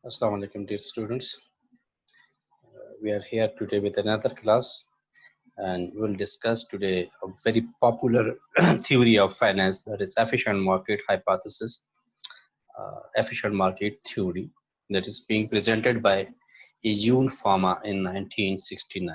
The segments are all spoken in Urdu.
Assalamu alaikum, dear students. We are here today with another class, and we will discuss today a very popular theory of finance, that is efficient market hypothesis, efficient market theory, that is being presented by Eugene Fama in 1969.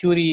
theory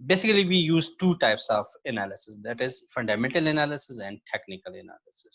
Basically we use two types of analysis, that is fundamental analysis and technical analysis.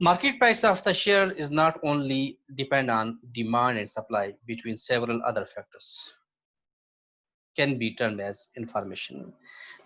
market price of the share is not only depend on demand and supply between several other factors can be termed as information.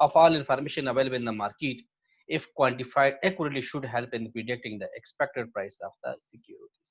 of all information available in the market, if quantified accurately, should help in predicting the expected price of the securities.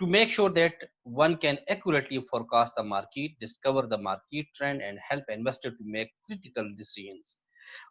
To make sure that one can accurately forecast the market, discover the market trend and help investor to make critical decisions.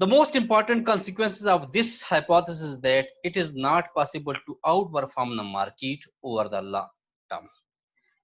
The most important consequences of this hypothesis is that it is not possible to outperform the market over the long term.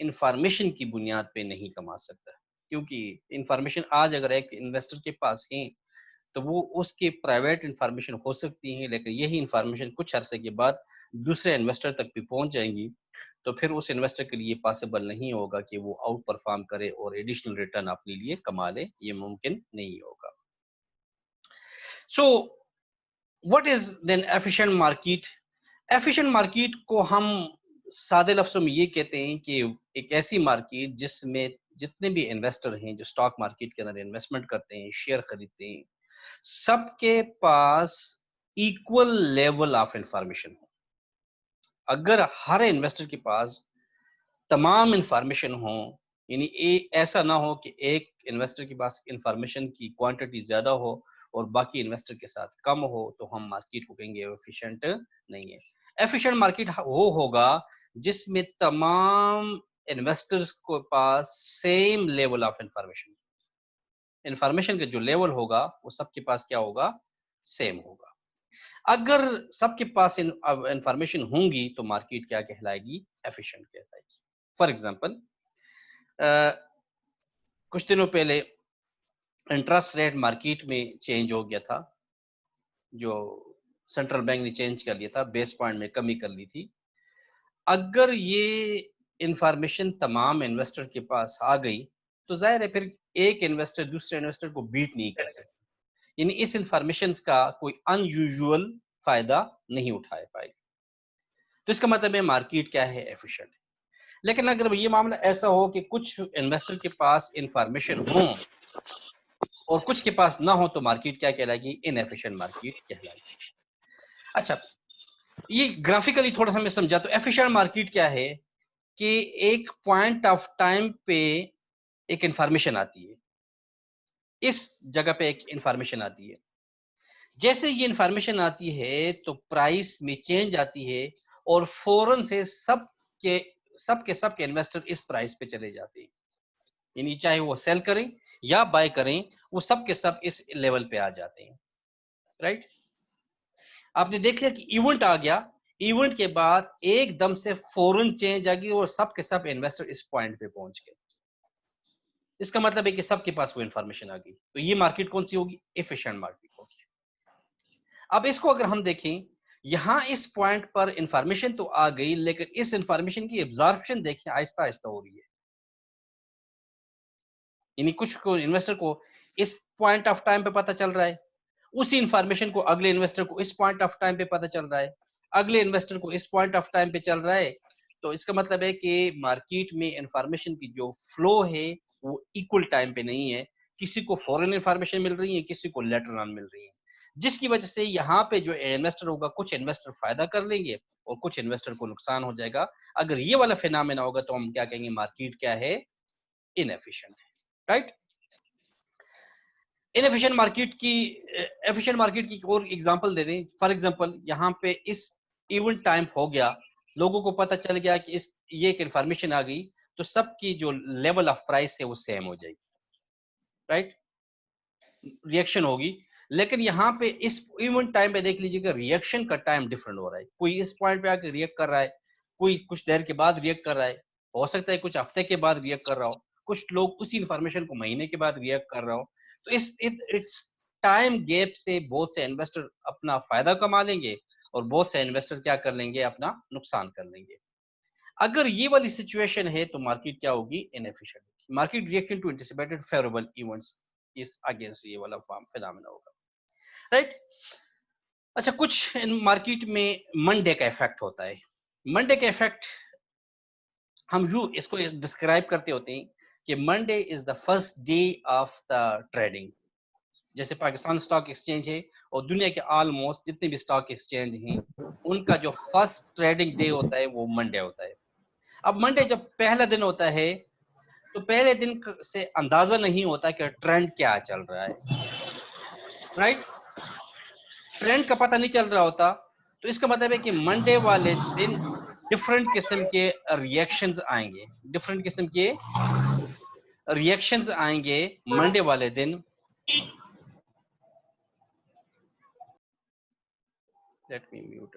Information کی بنیاد پہ نہیں کما سکتا، کیونکہ انفارمیشن آج اگر ایک انویسٹر کے پاس ہیں تو وہ اس کی پرائیویٹ انفارمیشن ہو سکتی ہیں، لیکن یہی انفارمیشن کچھ عرصے کے بعد دوسرے انویسٹر تک بھی پہنچ جائیں گی، تو پھر اس انویسٹر کے لیے پاسبل نہیں ہوگا کہ وہ آؤٹ پرفارم کرے اور ایڈیشنل ریٹرن اپنے لیے کما لے، یہ ممکن نہیں ہوگا۔ سو what is then efficient market؟ efficient market کو ہم سادے لفظوں میں یہ کہتے ہیں کہ ایک ایسی مارکیٹ جس میں جتنے بھی انویسٹر ہیں جو سٹاک مارکیٹ کے اندر انویسٹمنٹ کرتے ہیں، شیئر خریدتے ہیں، سب کے پاس ایکول لیول آف انفارمیشن ہو۔ اگر ہر انویسٹر کے پاس تمام انفارمیشن ہو، یعنی ایسا نہ ہو کہ ایک انویسٹر کے پاس انفارمیشن کی کوانٹٹی زیادہ ہو اور باقی انویسٹر کے ساتھ کم ہو، تو ہم مارکیٹ کو کہیں گے ایفیشینٹ نہیں ہے۔ ایفیشینٹ مارکیٹ وہ ہوگا جس میں تمام انویسٹرز کے پاس سیم لیول آف انفارمیشن کا جو لیول ہوگا وہ سب کے پاس کیا ہوگا؟ سیم ہوگا۔ اگر سب کے پاس انفارمیشن ہوں گی تو مارکیٹ کیا کہلائے گی؟ ایفیشینٹ کہلائے گی۔ فار ایگزامپل، کچھ دنوں پہلے انٹرسٹ ریٹ مارکیٹ میں چینج ہو گیا تھا، جو سینٹرل بینک نے چینج کر لیا تھا، بیس پوائنٹ میں کمی کر لی تھی۔ اگر یہ انفارمیشن تمام انویسٹر کے پاس آ گئی تو ظاہر ہے پھر ایک انویسٹر دوسرے انویسٹر کو بیٹ نہیں کر سکتا، یعنی اس انفارمیشن کا کوئی ان یوزول فائدہ نہیں اٹھا پائے گا۔ تو اس کا مطلب ہے مارکیٹ کیا ہے؟ ایفیشینٹ۔ لیکن اگر یہ معاملہ ایسا ہو کہ کچھ انویسٹر کے پاس انفارمیشن ہوں اور کچھ کے پاس نہ ہو تو مارکیٹ کیا کہلائے گی؟ ان ایفیشینٹ مارکیٹ کہلائے گی۔ اچھا، یہ گرافیکلی تھوڑا سا میں سمجھا تو ایفیشینٹ مارکیٹ کیا ہے کہ ایک پوائنٹ آف ٹائم پہ ایک انفارمیشن آتی ہے، اس جگہ پہ ایک انفارمیشن آتی ہے، جیسے یہ انفارمیشن آتی ہے تو پرائس میں چینج آتی ہے اور فوراً سے سب کے انویسٹر اس پرائس پہ چلے جاتے ہیں، یعنی چاہے وہ سیل کریں یا بائی کریں وہ سب کے سب اس لیول پہ آ جاتے ہیں، رائٹ؟ آپ نے دیکھ لیا کہ ایونٹ آ گیا، ایونٹ کے بعد ایک دم سے فوراً چینج آ گئی اور سب کے سب انویسٹر اس پوائنٹ پہ پہنچ گئے۔ اس کا مطلب ہے کہ سب کے پاس وہ انفارمیشن آ گئی، تو یہ مارکیٹ کون سی ہوگی؟ ایفیشینٹ مارکیٹ ہوگی۔ اب اس کو اگر ہم دیکھیں، یہاں اس پوائنٹ پر انفارمیشن تو آ گئی لیکن اس انفارمیشن کی ابزارپشن دیکھیں آہستہ آہستہ ہو رہی ہے، یعنی کچھ کو انویسٹر کو اس پوائنٹ آف ٹائم پہ پتہ چل رہا ہے، اسی انفارمیشن کو اگلے انویسٹر کو اس پوائنٹ آف ٹائم پہ پتہ چل رہا ہے، اگلے انویسٹر کو اس پوائنٹ آف ٹائم پہ چل رہا ہے۔ تو اس کا مطلب ہے کہ مارکیٹ میں انفارمیشن کی جو فلو ہے وہ ایکول ٹائم پہ نہیں ہے، کسی کو فورن انفارمیشن مل رہی ہے، کسی کو لیٹر آن مل رہی ہے، جس کی وجہ سے یہاں پہ جو انویسٹر ہوگا کچھ انویسٹر فائدہ کر لیں گے اور کچھ انویسٹر کو نقصان ہو جائے گا۔ اگر یہ والا فینامنا ہوگا تو ہم کیا کہیں گے؟ مارکیٹ کیا ہے؟ انیفیشینٹ ہے، رائٹ؟ انیفیشینٹ مارکیٹ کی اور ایگزامپل دے دیں۔ فار ایگزامپل یہاں پہ اس ایونٹ ٹائم ہو گیا، لوگوں کو پتہ چل گیا کہ یہ ایک انفارمیشن آ گئی تو سب کی جو لیول آف پرائس ہے وہ سیم ہو جائے گی، رائٹ؟ ریئیکشن ہوگی، لیکن یہاں پہ اس ایونٹ ٹائم پہ دیکھ لیجیے کہ ریئیکشن کا ٹائم ڈفرنٹ ہو رہا ہے، کوئی اس پوائنٹ پہ آ کے ریئیکٹ کر رہا ہے، کوئی کچھ دیر کے بعد ریئیکٹ کر رہا ہے، ہو سکتا ہے کچھ ہفتے کے بعد ریئیکٹ کر رہا ہو، کچھ لوگ اسی انفارمیشن کو مہینے کے بعد ریئیکٹ کر رہا ہو۔ تو اس ٹائم گیپ سے بہت سے انویسٹر اپنا فائدہ کما لیں گے اور بہت سے انویسٹر کیا کر لیں گے؟ اپنا نقصان کر لیں گے۔ اگر یہ والی سچویشن ہے تو مارکیٹ کیا ہوگی؟ انیفیشینٹ ہوگی۔ Market reaction to anticipated favourable events اس اگینسٹ یہ والا فینامنا ہوگا، رائٹ؟ اچھا، کچھ مارکیٹ میں منڈے کا افیکٹ ہوتا ہے۔ منڈے کا افیکٹ ہم اس کو ڈسکرائب کرتے ہوتے ہیں کہ Monday is the first day of the trading. جیسے پاکستان اسٹاک ایکسچینج ہے اور دنیا کے آلموسٹ جتنے بھی اسٹاک ایکسچینج ہیں ان کا جو فرسٹ ٹریڈنگ ڈے ہوتا ہے وہ منڈے ہوتا ہے۔ اب منڈے جب پہلا دن ہوتا ہے تو پہلے دن سے اندازہ نہیں ہوتا کہ ٹرینڈ کیا چل رہا ہے، رائٹ؟ ٹرینڈ کا پتہ نہیں چل رہا ہوتا، تو اس کا مطلب ہے کہ منڈے والے دن ڈفرنٹ قسم کے ریئیکشنز آئیں گے، ڈفرنٹ قسم کے ریئیکشنز آئیں گے منڈے والے دن۔ Let me mute.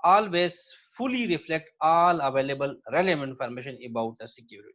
always fully reflect all available relevant information about the security।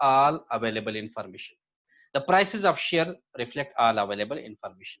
all available information. The prices of share reflect all available information.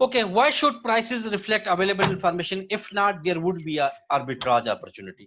Okay, why should prices reflect available information? If not, there would be a arbitrage opportunity.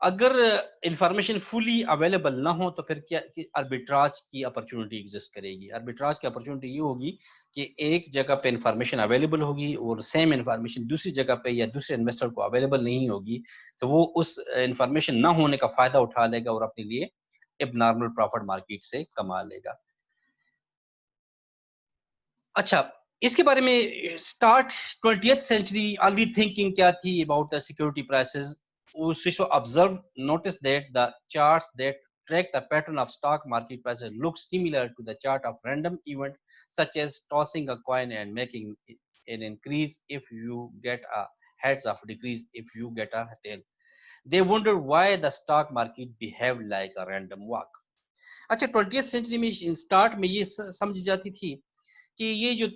اگر انفارمیشن فلی اویلیبل نہ ہو تو پھر کیا آربیٹراج کی اپرچونٹی ایگزسٹ کرے گی. آربیٹراج کی اپرچونٹی یہ ہوگی کہ ایک جگہ پہ انفارمیشن اویلیبل ہوگی اور سیم انفارمیشن دوسری جگہ پہ یا دوسرے انویسٹر کو اویلیبل نہیں ہوگی, تو وہ اس انفارمیشن نہ ہونے کا فائدہ اٹھا لے گا اور اپنے لیے اب نارمل پروفٹ مارکیٹ سے کما لے گا. اچھا, اس کے بارے میں start 20th century early thinking کیا تھی about the security prices. observe notice that the charts that track the pattern of stock market prices look similar to the chart of random event, such as tossing a coin and making an increase if you get a heads of decrease if you get a tail. They wonder why the stock market behaved like a random walk. اچھا, 20th سینچری میں اسٹارٹ میں یہ سمجھی جاتی تھی کہ یہ جو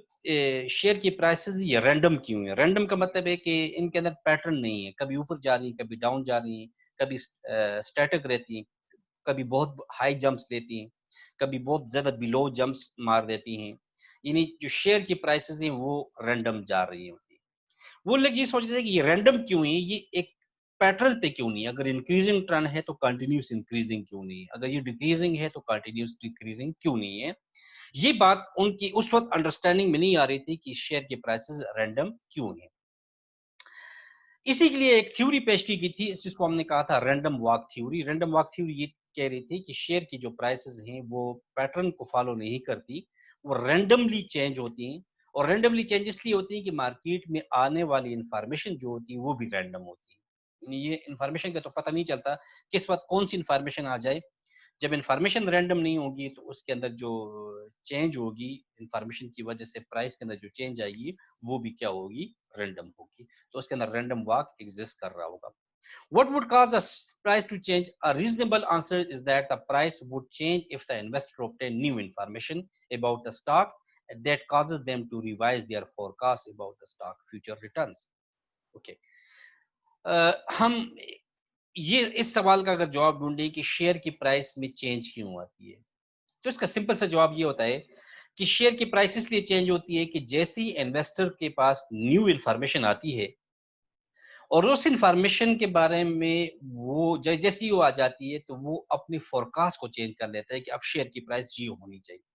شیئر کی پرائسز یہ رینڈم کیوں ہیں. رینڈم کا مطلب ہے کہ ان کے اندر پیٹرن نہیں ہے, کبھی اوپر جا رہی ہیں, کبھی ڈاؤن جا رہی ہیں, کبھی اسٹیٹک رہتی ہیں, کبھی بہت ہائی جمپس لیتی ہیں, کبھی بہت زیادہ بلو جمپس مار دیتی ہیں. یعنی جو شیئر کی پرائسز ہیں وہ رینڈم جا رہی ہوتی ہیں. وہ لوگ یہ سوچ رہے ہیں کہ یہ رینڈم کیوں ہیں, یہ ایک پیٹرن پہ کیوں نہیں. اگر انکریزنگ ٹرن ہے تو کنٹینیوس انکریزنگ کیوں نہیں ہے, اگر یہ ڈیکریزنگ ہے تو کنٹینیوس ڈیکریزنگ کیوں نہیں ہے. یہ بات ان کی اس وقت انڈرسٹینڈنگ میں نہیں آ رہی تھی کہ شیئر کے پرائسز رینڈم کیوں ہیں. اسی کے لیے ایک تھیوری پیش کی گئی تھی, جس کو ہم نے کہا تھا random walk theory. Random walk theory یہ کہہ رہی تھی کہ شیئر کی جو پرائسز ہیں وہ پیٹرن کو فالو نہیں کرتی, وہ رینڈملی چینج ہوتی ہیں. اور رینڈملی چینج اس لیے ہوتی ہیں کہ مارکیٹ میں آنے والی انفارمیشن جو ہوتی ہے وہ بھی رینڈم ہوتی ہے. یہ انفارمیشن کا تو پتہ نہیں چلتا کس وقت کون سی انفارمیشن آ جائے. جب انفارمیشن رینڈم نہیں ہوگی تو اس کے اندر جو چینج ہوگی انفارمیشن کی وجہ سے پرائس کے اندر جو چینج آئے گی وہ بھی کیا ہوگی, رینڈم ہوگی. تو اس کے اندر رینڈم واک ایگزسٹ کر رہا ہوگا. What would cause a price to change? A reasonable answer is that the price would change if the investor obtain new information about the stock that causes them to revise their forecast about the stock future returns. Okay. ہم یہ اس سوال کا اگر جواب ڈھونڈیں کہ شیئر کی پرائس میں چینج کیوں آتی ہے, تو اس کا سمپل سا جواب یہ ہوتا ہے کہ شیئر کی پرائس اس لیے چینج ہوتی ہے کہ جیسی انویسٹر کے پاس نیو انفارمیشن آتی ہے اور اس انفارمیشن کے بارے میں وہ جیسی وہ آ جاتی ہے تو وہ اپنی فورکاسٹ کو چینج کر لیتا ہے کہ اب شیئر کی پرائس یہ ہونی چاہیے.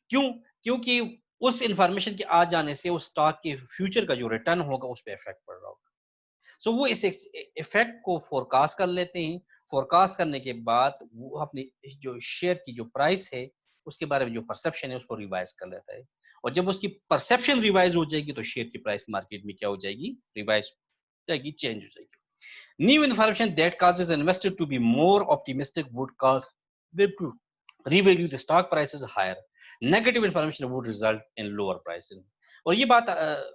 کیوں؟ کیونکہ اس انفارمیشن کے آ جانے سے اس سٹاک کے فیوچر کا جو ریٹرن ہوگا اس پہ افیکٹ پڑ رہا ہوگا. سو وہ اس افیکٹ کو فورکاسٹ کر لیتے ہیں. فورکاسٹ کرنے کے بعد وہ اپنی جو شیئر کی جو پرائس ہے اس کے بارے میں جو پرسپشن ہے اس کو ریوائز کر لیتا ہے. اور جب اس کی پرسپشن ریوائز ہو جائے گی تو شیئر کی پرائس مارکیٹ میں کیا ہو جائے گی, ریوائز جائے گی, چینج ہو جائے گی. New information that causes investor to be more optimistic would cause them to revalue the stock prices higher. Negative information would result in lower pricing. اور یہ بات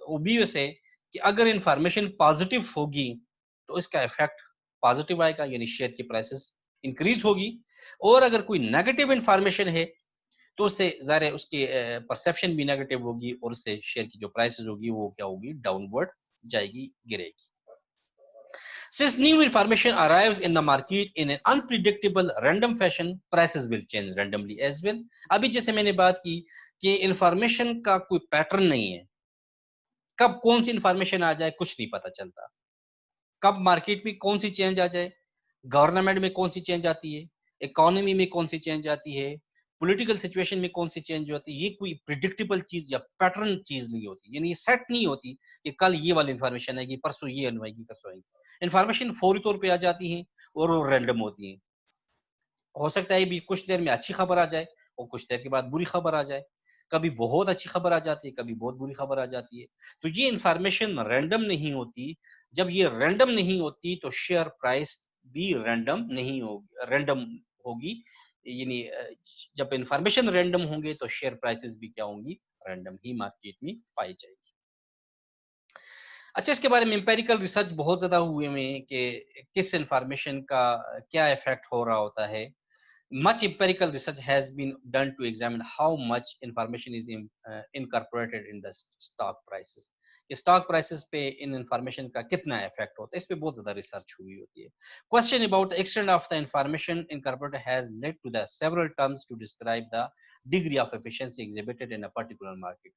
obvious ہے کہ اگر انفارمیشن پازیٹیو ہوگی تو اس کا افیکٹ پازیٹیو آئے گا, یعنی شیئر کی پرائسز انکریز ہوگی. اور اگر کوئی نیگیٹو انفارمیشن ہے تو اس سے ظاہر ہے اس کی پرسیپشن بھی نیگیٹو ہوگی اور اس سے شیئر کی جو پرائسز ہوگی وہ کیا ہوگی, ڈاؤن ورڈ جائے گی, گرے گی. Since new information arrives in the market in an unpredictable random fashion, prices will change randomly as well. ابھی جیسے میں نے بات کی کہ انفارمیشن کا کوئی پیٹرن نہیں ہے, کب کون سی انفارمیشن آ جائے کچھ نہیں پتا چلتا, کب مارکیٹ میں کون سی چینج آ جائے, گورنمنٹ میں کون سی چینج آتی ہے, اکانومی میں کون سی چینج آتی ہے, پولیٹیکل سچویشن میں کون سی چینج ہوتی ہے, یہ کوئی پریڈکٹیبل چیز یا پیٹرن چیز نہیں ہوتی. یعنی یہ سیٹ نہیں ہوتی کہ کل یہ والی انفارمیشن آئے گی, پرسوں یہ آئے گی, پرسوں آئے گی. انفارمیشن فوری طور پہ آ جاتی ہیں اور وہ رینڈم ہوتی ہیں. ہو سکتا ہے بھی کچھ دیر میں اچھی خبر آ جائے اور کچھ دیر کے بعد بری خبر آ جائے, کبھی بہت اچھی خبر آ جاتی ہے, کبھی بہت بری خبر آ جاتی ہے. تو یہ انفارمیشن رینڈم نہیں ہوتی. جب یہ رینڈم نہیں ہوتی تو شیئر پرائس بھی رینڈم نہیں ہوگی, رینڈم ہوگی. یعنی جب انفارمیشن رینڈم ہوں گے تو شیئر پرائسز بھی کیا ہوں گی, رینڈم ہی مارکیٹ میں پائی جائے گی. اچھا, اس کے بارے میں امپیریکل ریسرچ بہت زیادہ ہوئے ہیں کہ کس انفارمیشن کا کیا افیکٹ ہو رہا ہوتا ہے. Much empirical research has been done to examine how much information is incorporated in the stock prices. کہ stock prices پہ ان انفارمیشن کا کتنا افیکٹ ہوتا ہے, اس پہ بہت زیادہ ریسرچ ہوئی ہوتی ہے. Question about the extent of the information incorporated has led to the several terms to describe the degree of efficiency exhibited in a particular market.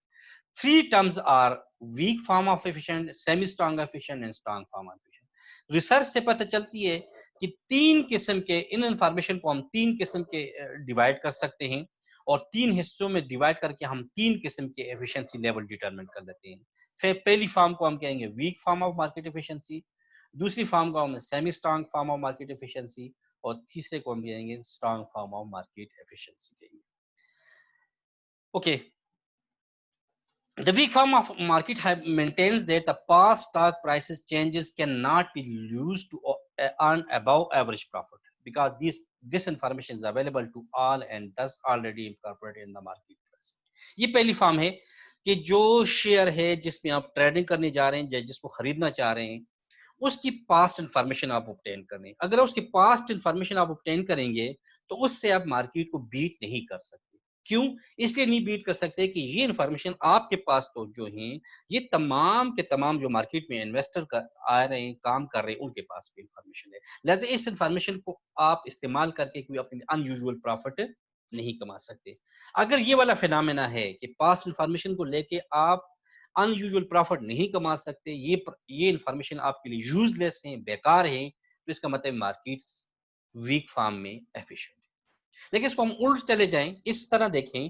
Three terms are weak form of efficient, semi-strong efficient and strong form of efficient. Research سے پتہ چلتی ہے کہ 3 قسم کے ان انفارمیشن کو ہم 3 قسم کے ڈیوائڈ کر سکتے ہیں اور 3 حصوں میں ڈیوائڈ کر کے ہم 3 قسم کے ایفیشنسی لیول ڈیٹرمن کر لیتے ہیں. پھر پہلی فارم کو ہم کہیں گے weak form of market efficiency, دوسری فارم کو ہم semi strong form of market efficiency, اور تیسرے کو ہم کہیں گے strong form of market efficiency کہیں گے. Okay, the weak form of market maintains that the past stock prices changes cannot be used to earn above average profit because this information is available to all and thus already incorporated in the market price. یہ پہلی فارم ہے کہ جو شیئر ہے جس میں آپ ٹریڈنگ کرنے جا رہے ہیں, جس کو خریدنا چاہ رہے ہیں, اس کی پاسٹ انفارمیشن آپ obtain کریں. اگر اس کی پاسٹ انفارمیشن آپ obtain کریں گے تو اس سے آپ مارکیٹ کو بیٹ نہیں کر سکتے. کیوں؟ اس لیے نہیں بیٹ کر سکتے کہ یہ انفارمیشن آپ کے پاس تو جو ہیں یہ تمام کے تمام جو مارکیٹ میں انویسٹر آ رہے ہیں, کام کر رہے ہیں, ان کے پاس بھی انفارمیشن ہے. لہٰذا اس انفارمیشن کو آپ استعمال کر کے کوئی اپنی ان یوزول پروفٹ نہیں کما سکتے. اگر یہ والا فینامنا ہے کہ پاسٹ انفارمیشن کو لے کے آپ ان یوزول پروفٹ نہیں کما سکتے, یہ انفارمیشن آپ کے لیے یوز لیس ہیں, بیکار ہیں, تو اس کا مطلب مارکیٹ ویک فارم میں ایفیشینٹ. لیکن اس کو ہم الٹ چلے جائیں, اس طرح دیکھیں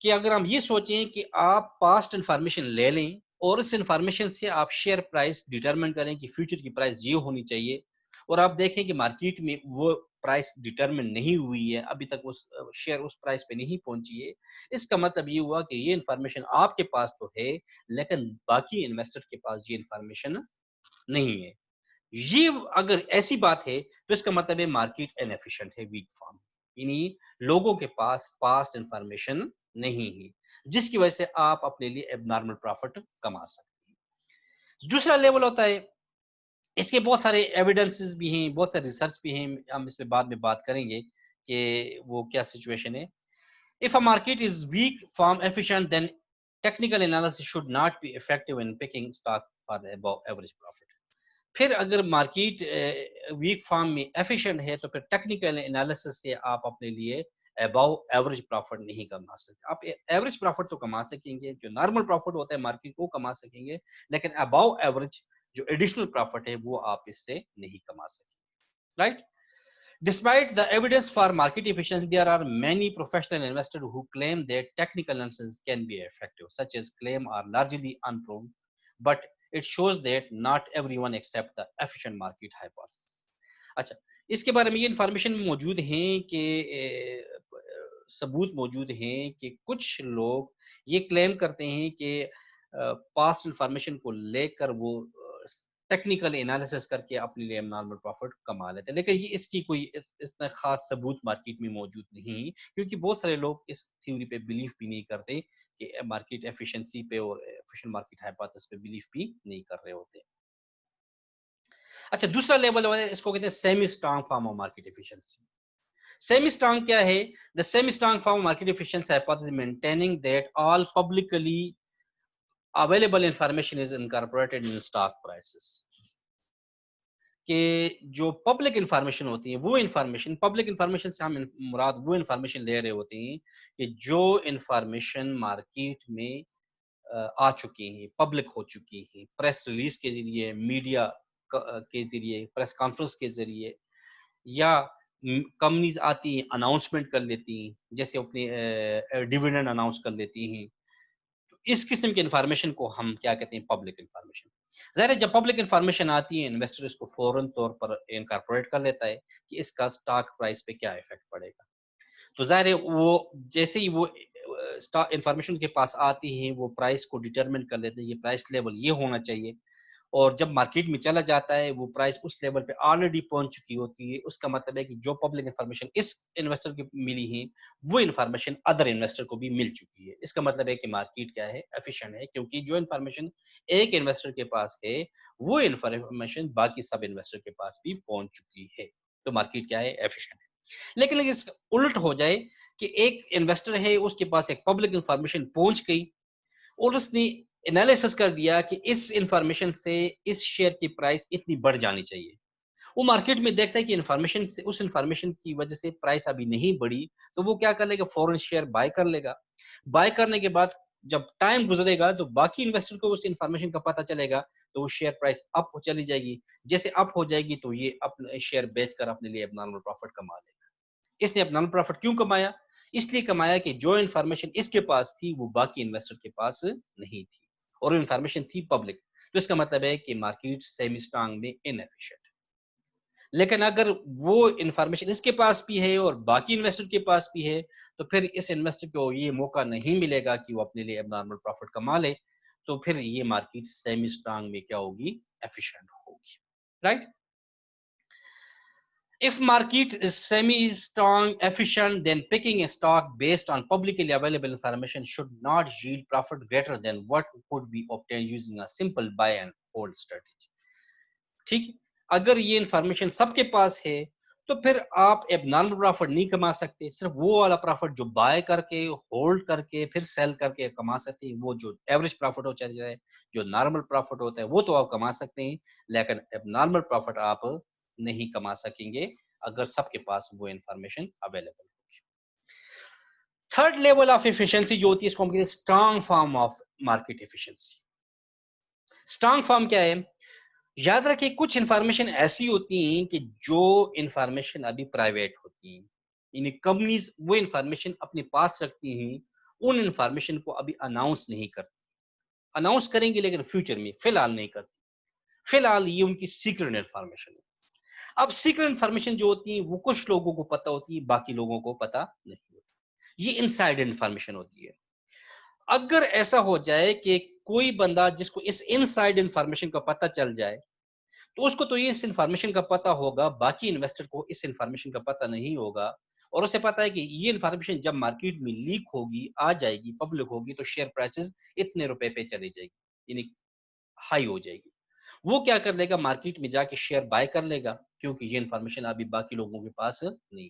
کہ اگر ہم یہ سوچیں کہ آپ پاسٹ انفارمیشن لے لیں اور اس انفارمیشن سے آپ شیئر پرائس ڈیٹرمن کریں کہ فیوچر کی پرائس یہ ہونی چاہیے, اور آپ دیکھیں کہ مارکیٹ میں وہ پرائس ڈیٹرمن نہیں ہوئی ہے, ابھی تک وہ شیئر اس پرائس پہ نہیں پہنچی ہے, اس کا مطلب یہ ہوا کہ یہ انفارمیشن آپ کے پاس تو ہے لیکن باقی انویسٹر کے پاس یہ انفارمیشن نہیں ہے. یہ اگر ایسی بات ہے تو اس کا مطلب ہے مارکیٹ انیفیشینٹ ہے, ویک فارم, یعنی لوگوں کے پاس پاسٹ انفارمیشن نہیں ہے جس کی وجہ سے آپ اپنے لیے اب نارمل پروفٹ کما سکتے ہیں. دوسرا لیول ہوتا ہے, اس کے بہت سارے ایویڈنسز بھی ہیں, بہت سارے ریسرچ بھی ہیں, ہم اس پہ بعد میں بات کریں گے کہ وہ کیا سچویشن ہے. If a market is weak form efficient, then technical analysis should not be effective in picking stock for the above average profit. پھر اگر مارکیٹ ویک فارم میں ایفیشینٹ ہے تو پھر ٹیکنیکل انالیسس سے آپ اپنے لیے اباؤ ایوریج پروفٹ نہیں کما سکتے. آپ ایوریج پروفٹ تو کما سکیں گے, جو نارمل پروفٹ ہوتا ہے مارکیٹ کو کما سکیں گے, لیکن اباؤ ایوریج جو ایڈیشنل پروفٹ ہے وہ آپ اس سے نہیں کما سکیں گے. Right. Despite the evidence for market efficiency, there are many professional investors who claim that technical analysis can be effective. Such as claim are largely unproven, but it shows that not everyone accept the efficient market hypothesis. اچھا, اس کے بارے میں یہ انفارمیشن موجود ہیں کہ ثبوت موجود ہیں کہ کچھ لوگ یہ کلیم کرتے ہیں کہ پاسٹ انفارمیشن کو لے کر وہ ٹیکنیکل انالیسس کر کے اپنے لیے نارمل پروفٹ کما لیتے ہیں, لیکن یہ اس کی کوئی اتنا خاص ثبوت مارکیٹ میں موجود نہیں, کیونکہ بہت سارے لوگ اس تھیوری پہ بلیف بھی نہیں کرتے کہ مارکیٹ ایفیشنسی پہ اور ایفیشنٹ مارکیٹ ہائپوتھیسس پہ بلیف بھی نہیں کر رہے ہوتے. اچھا, دوسرا لیول ہے, اس کو کہتے ہیں semi strong form of market efficiency. Semi strong کیا ہے؟ The semi strong form of market efficiency hypothesis maintaining that all publicly available information is incorporated in stock prices. کہ جو پبلک انفارمیشن ہوتی ہے وہ انفارمیشن, پبلک انفارمیشن سے ہم مراد وہ انفارمیشن لے رہے ہوتے ہیں کہ جو انفارمیشن مارکیٹ میں آ چکی ہیں, پبلک ہو چکی ہیں, پریس ریلیز کے ذریعے, میڈیا کے ذریعے, پریس کانفرنس کے ذریعے, یا کمپنیز آتی ہیں اناؤنسمنٹ کر لیتی ہیں, جیسے اپنی ڈیویڈنڈ اناؤنس کر لیتی ہیں. تو اس قسم کی انفارمیشن کو ہم کیا کہتے ہیں؟ Public information. ظاہر ہے جب پبلک انفارمیشن آتی ہے انویسٹر اس کو فوراً طور پر انکارپوریٹ کر لیتا ہے کہ اس کا سٹاک پرائس پہ کیا ایفیکٹ پڑے گا. تو ظاہر ہے وہ جیسے ہی وہ انفارمیشن کے پاس آتی ہے وہ پرائس کو ڈیٹرمن کر لیتے ہیں, یہ پرائس لیول یہ ہونا چاہیے, اور جب مارکیٹ میں چلا جاتا ہے وہ پرائس اس لیول پہ آلریڈی پہنچ چکی ہوتی ہے. اس کا مطلب ہے کہ جو پبلک انفارمیشن اس انویسٹر کی ملی ہے وہ انفارمیشن ادر انویسٹر کو بھی مل چکی ہے. اس کا مطلب ہے کہ مارکیٹ کیا ہے؟ ایفیشینٹ ہے, کیونکہ جو انفارمیشن ایک انویسٹر کے پاس ہے وہ انفارمیشن باقی سب انویسٹر کے پاس بھی پہنچ چکی ہے, تو مارکیٹ کیا ہے؟ ایفیشینٹ ہے. لیکن اس کا الٹ ہو جائے کہ ایک انویسٹر ہے, اس کے پاس ایک پبلک انفارمیشن پہنچ گئی اور اس نے انالیسس کر دیا کہ اس انفارمیشن سے اس شیئر کی پرائس اتنی بڑھ جانی چاہیے. وہ مارکیٹ میں دیکھتا ہے کہ انفارمیشن سے, اس انفارمیشن کی وجہ سے پرائس ابھی نہیں بڑھی, تو وہ کیا کر لے گا؟ فوراً شیئر بائی کر لے گا. بائی کرنے کے بعد جب ٹائم گزرے گا تو باقی انویسٹر کو اس انفارمیشن کا پتہ چلے گا تو وہ شیئر پرائس اپ چلی جائے گی. جیسے اپ ہو جائے گی تو یہ اپنے شیئر بیچ کر اپنے لیے اب نارمل پروفٹ کما لے گا. اس نے اب نارمل پروفٹ کیوں کمایا؟ اس لیے کمایا کہ جو انفارمیشن اس کے پاس تھی وہ باقی انویسٹر کے پاس نہیں تھی, اور انفارمیشن تھی پبلک. تو اس کا مطلب ہے کہ مارکیٹ سیمی اسٹرانگ میں انیفیشینٹ. لیکن اگر وہ انفارمیشن اس کے پاس بھی ہے اور باقی انویسٹر کے پاس بھی ہے, تو پھر اس انویسٹر کو یہ موقع نہیں ملے گا کہ وہ اپنے لیے اب نارمل پروفٹ کما لے. تو پھر یہ مارکیٹ سیمی اسٹرانگ میں کیا ہوگی؟ ایفیشینٹ ہوگی. Right. If market is semi-strong, efficient, then picking a stock based on publicly available information should not yield profit greater than what could be obtained using a simple buy and hold strategy. ٹھیک ہے, اگر یہ انفارمیشن سب کے پاس ہے تو پھر آپ اب نارمل پروفٹ نہیں کما سکتے. صرف وہ والا پروفٹ جو بائی کر کے ہولڈ کر کے پھر سیل کر کے کما سکتے ہیں, وہ جو ایوریج پروفٹ ہو چاہے جو نارمل پروفٹ ہوتا ہے وہ تو آپ کما سکتے ہیں, لیکن اب نارمل پروفٹ آپ نہیں کما سکیں گے اگر سب کے پاس وہ انفارمیشن اویلیبل ہوگی. تھرڈ لیول آف ایفیشنسی جو ہوتی ہے اس کو ہم کہتے ہیں strong form of market efficiency. Strong form کیا ہے؟ یاد رکھیں کچھ انفارمیشن ایسی ہوتی ہیں کہ جو انفارمیشن ابھی پرائیویٹ ہوتی ہیں, یعنی کمپنیز وہ انفارمیشن اپنے پاس رکھتی ہیں, ان انفارمیشن کو ابھی اناؤنس نہیں کرتی. اناؤنس کریں گے لیکن فیوچر میں, فی الحال نہیں کرتی. فی الحال یہ ان کی سیکرٹ انفارمیشن ہے. اب سیکرٹ انفارمیشن جو ہوتی ہیں وہ کچھ لوگوں کو پتا ہوتی ہے, باقی لوگوں کو پتا نہیں ہوتی. یہ انسائڈ انفارمیشن ہوتی ہے. اگر ایسا ہو جائے کہ کوئی بندہ جس کو اس انسائڈ انفارمیشن کا پتا چل جائے تو اس کو تو یہ اس انفارمیشن کا پتا ہوگا, باقی انویسٹر کو اس انفارمیشن کا پتا نہیں ہوگا, اور اسے پتا ہے کہ یہ انفارمیشن جب مارکیٹ میں لیک ہوگی, آ جائے گی, پبلک ہوگی, تو شیئر پرائسز اتنے روپے پہ چلی جائے گی, یعنی ہائی ہو جائے گی. وہ کیا کر لے گا؟ مارکیٹ میں جا کے شیئر بائی کر لے گا, کیونکہ یہ انفارمیشن ابھی باقی لوگوں کے پاس نہیں.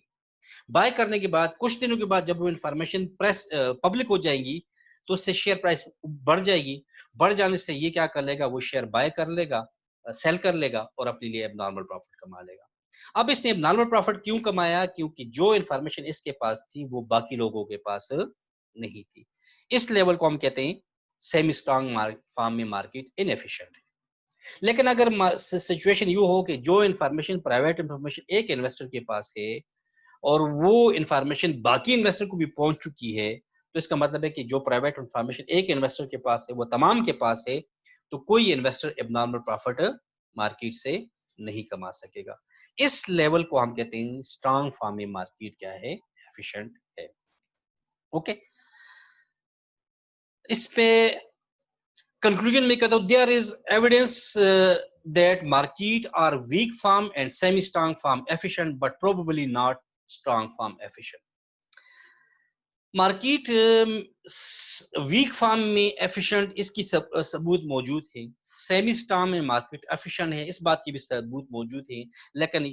بائی کرنے کے بعد کچھ دنوں کے بعد جب وہ انفارمیشن پبلک ہو جائے گی تو اس سے شیئر پرائس بڑھ جائے گی. بڑھ جانے سے یہ کیا کر لے گا؟ وہ شیئر بائی کر لے گا, سیل کر لے گا, اور اپنے لیے اب نارمل پروفٹ کما لے گا. اب اس نے اب نارمل پروفٹ کیوں کمایا؟ کیونکہ جو انفارمیشن اس کے پاس تھی وہ باقی لوگوں کے پاس نہیں تھی. اس لیول کو ہم کہتے ہیں سیمی اسٹرانگ فارم میں مارکیٹ انیفیشینٹ ہے. لیکن اگر سچویشن یوں ہو کہ جو انفارمیشن پرائیویٹ انفارمیشن ایک انویسٹر کے پاس ہے اور وہ انفارمیشن باقی انویسٹر کو بھی پہنچ چکی ہے, تو اس کا مطلب ہے کہ جو پرائیویٹ انفارمیشن ایک انویسٹر کے پاس ہے وہ تمام کے پاس ہے, تو کوئی انویسٹر اب نارمل پروفٹ مارکیٹ سے نہیں کما سکے گا. اس لیول کو ہم کہتے ہیں اسٹرانگ فارم میں مارکیٹ کیا ہے؟ ایفیشینٹ ہے. اوکے, اس پہ کنکلوژن میں کہتا ہوں there is evidence that market are weak farm and semi strong farm efficient but probably not strong farm efficient. Market weak form میں ایفیشنٹ اس کی ثبوت موجود ہے, سیمی اسٹرانگ میں مارکیٹ ایفیشنٹ ہے اس بات کی بھی ثبوت موجود ہے, لیکن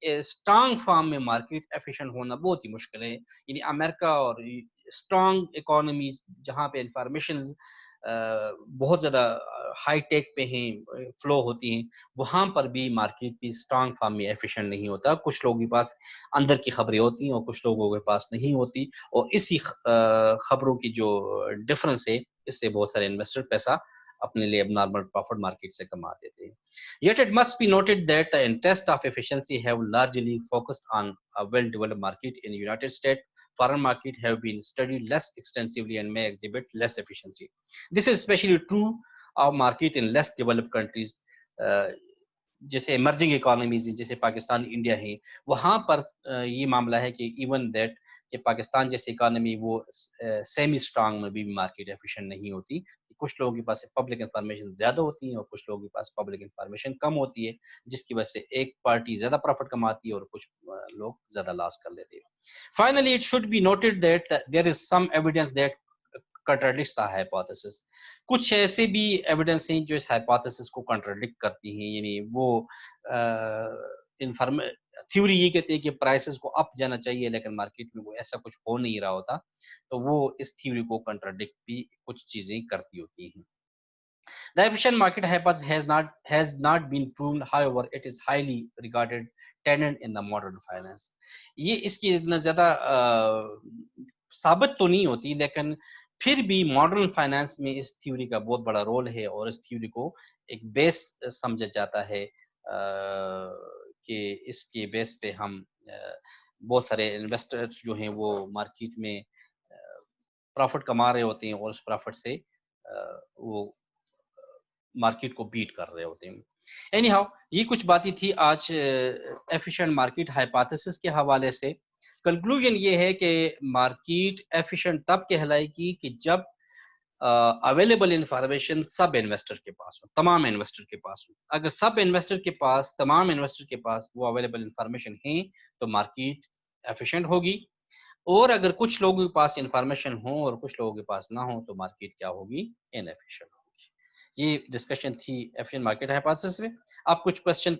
اسٹرانگ فارم میں مارکیٹ ایفیشنٹ ہونا بہت ہی مشکل ہے. یعنی امریکہ اور اسٹرانگ اکانومیز جہاں پہ انفارمیشنز بہت زیادہ ہائی ٹیک پہ ہیں, فلو ہوتی ہیں, وہاں پر بھی مارکیٹ بھی اسٹرانگ فارم میں ایفیشنٹ نہیں ہوتا. کچھ لوگوں کے پاس اندر کی خبریں ہوتی ہیں اور کچھ لوگوں کے پاس نہیں ہوتی, اور اسی خبروں کی جو ڈفرنس ہے اس سے بہت سارے انویسٹر پیسہ اپنے لیے اب نارمل پروفٹ مارکیٹ سے کما دیتے ہیں. Yet it must be noted that the interest of efficiency have largely focused on a well-developed market in the United States. Foreign market have been studied less extensively and may exhibit less efficiency. This is especially true of market in less developed countries. جیسے ایمرجنگ اکانومیز جیسے پاکستان, انڈیا ہے, وہاں پر یہ معاملہ ہے کہ ایون دیٹ کہ پاکستان جیسی اکانومی وہ سیمی اسٹرانگ میں بھی مارکیٹ ایفیشینٹ نہیں ہوتی. کچھ لوگوں کے پاس پبلک انفارمیشن زیادہ ہوتی ہیں اور کچھ لوگوں کے پاس پبلک انفارمیشن کم ہوتی ہے, جس کی وجہ سے ایک پارٹی زیادہ پروفٹ کماتی ہے اور کچھ لوگ زیادہ لاس کر لیتے ہیں. Finally, it should be noted that there is some evidence that contradicts the hypothesis. کچھ ایسے بھی ایویڈنس ہیں جو اس ہائپوتھیسس کو کنٹراڈکٹ کرتی ہیں, یعنی وہ تھیوری یہ کہتے ہیں کہ پرائسز کو اپ جانا چاہیے لیکن مارکیٹ میں وہ ایسا کچھ ہو نہیں رہا ہوتا, تو وہ اس تھیوری کو کنٹراڈکٹ بھی کچھ چیزیں کرتی ہوتی ہیں. The efficient market hypothesis has not been proven, however, it is highly regarded tenet in the modern finance. یہ اس کی اتنا زیادہ ثابت تو نہیں ہوتی, لیکن پھر بھی ماڈرن فائنانس میں اس تھیوری کا بہت بڑا رول ہے، اور اس تھیوری کو ایک بیس سمجھا جاتا ہے کہ اس کے بیس پہ ہم بہت سارے انویسٹر جو ہیں وہ مارکیٹ میں پروفٹ کما رہے ہوتے ہیں، اور اس پروفٹ سے وہ مارکیٹ کو بیٹ کر رہے ہوتے ہیں. اینی ہاؤ، یہ کچھ باتیں تھی آج ایفیشینٹ مارکیٹ ہائپوتھیسس کے حوالے سے. کنکلوژن یہ ہے کہ مارکیٹ ایفیشینٹ تب کہلائے گی کہ جب اویلیبل انفارمیشن سب انویسٹر کے پاس ہو، تمام انویسٹر کے پاس ہو. اگر سب انویسٹر کے پاس، تمام انویسٹر کے پاس وہ اویلیبل انفارمیشن ہیں تو مارکیٹ ایفیشینٹ ہوگی. اور اگر کچھ لوگوں کے پاس انفارمیشن ہو اور کچھ لوگوں کے پاس نہ ہو تو مارکیٹ کیا ہوگی؟ ان ایفیشینٹ ہوگی. یہ ڈسکشن تھی ایفیشینٹ مارکیٹ ہائپوتھیسس میں. آپ کچھ کوشچن